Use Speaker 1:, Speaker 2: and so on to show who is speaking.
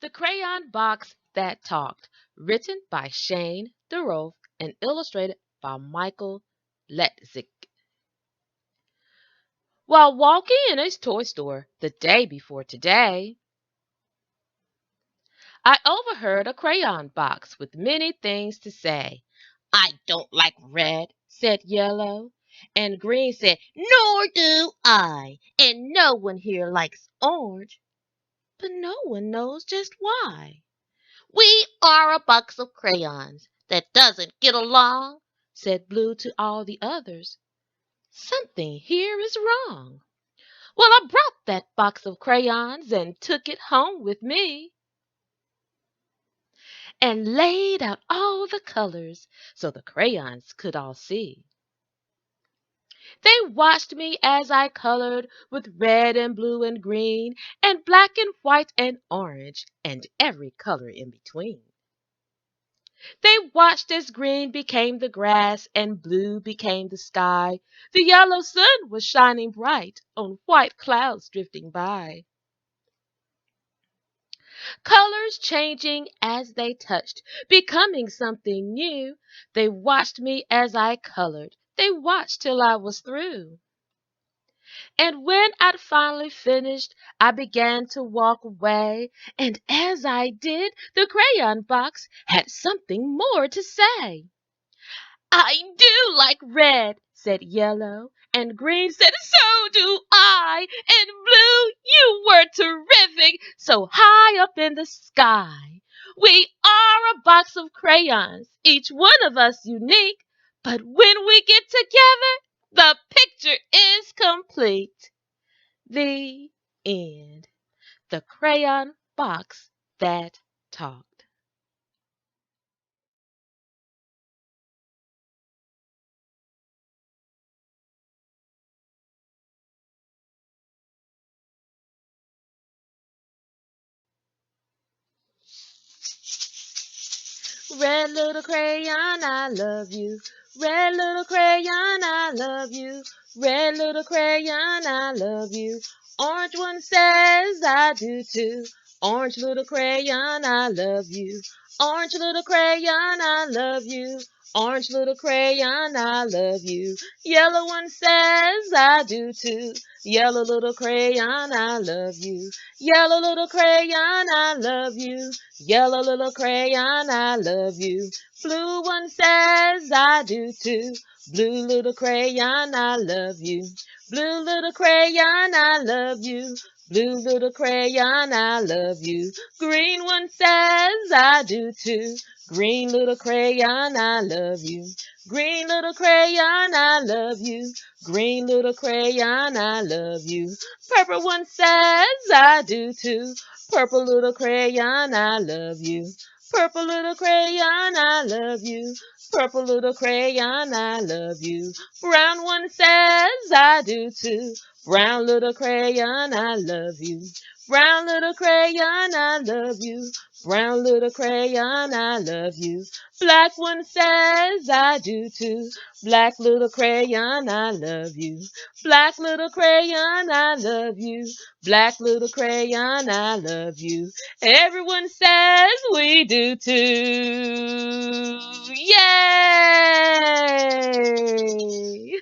Speaker 1: The Crayon Box That Talked, written by Shane DeRolf and illustrated by Michael Letzik. While walking in a toy store the day before today, I overheard a crayon box with many things to say. "I don't like red," said Yellow, and Green said, "Nor do I, and no one here likes orange, but no one knows just why." "We are a box of crayons that doesn't get along," said Blue to all the others. "Something here is wrong." "Well, I brought that box of crayons and took it home with me, and laid out all the colors so the crayons could all see. They watched me as I colored with red and blue and green and black and white and orange and every color in between. They watched as green became the grass and blue became the sky. The yellow sun was shining bright on white clouds drifting by. Colors changing as they touched, becoming something new. They watched me as I colored. They watched till I was through. And when I'd finally finished, I began to walk away. And as I did, the crayon box had something more to say. "I do like red," said Yellow, and Green said, "So do I," and Blue, "You were terrific, so high up in the sky." We are a box of crayons, each one of us unique, but when we get together, the picture is complete. The end. The Crayon Box That Talked. Red little crayon, I love you. Red little crayon, I love you. Red little crayon, I love you. Orange one says I do too. Orange little crayon, I love you. Orange little crayon, I love you. Orange little crayon, I love you. Yellow one says I do too. Yellow little crayon, I love you. Yellow little crayon, I love you. Yellow little crayon, I love you. Blue one says I do too. Blue little crayon, I love you. Blue little crayon, I love you. Blue little crayon, I love you. Green one says I do too. Green little crayon, I love you. Green little crayon, I love you. Green little crayon, I love you. Purple one says I do too. Purple little crayon, I love you. Purple little crayon, I love you. Purple little crayon, I love you. Brown one says I do too. Brown little crayon, I love you. Brown little crayon, I love you. Brown little crayon, I love you. Black one says I do too. Black little crayon, I love you. Black little crayon, I love you. Black little crayon, I love you. Everyone says we do too. Yay!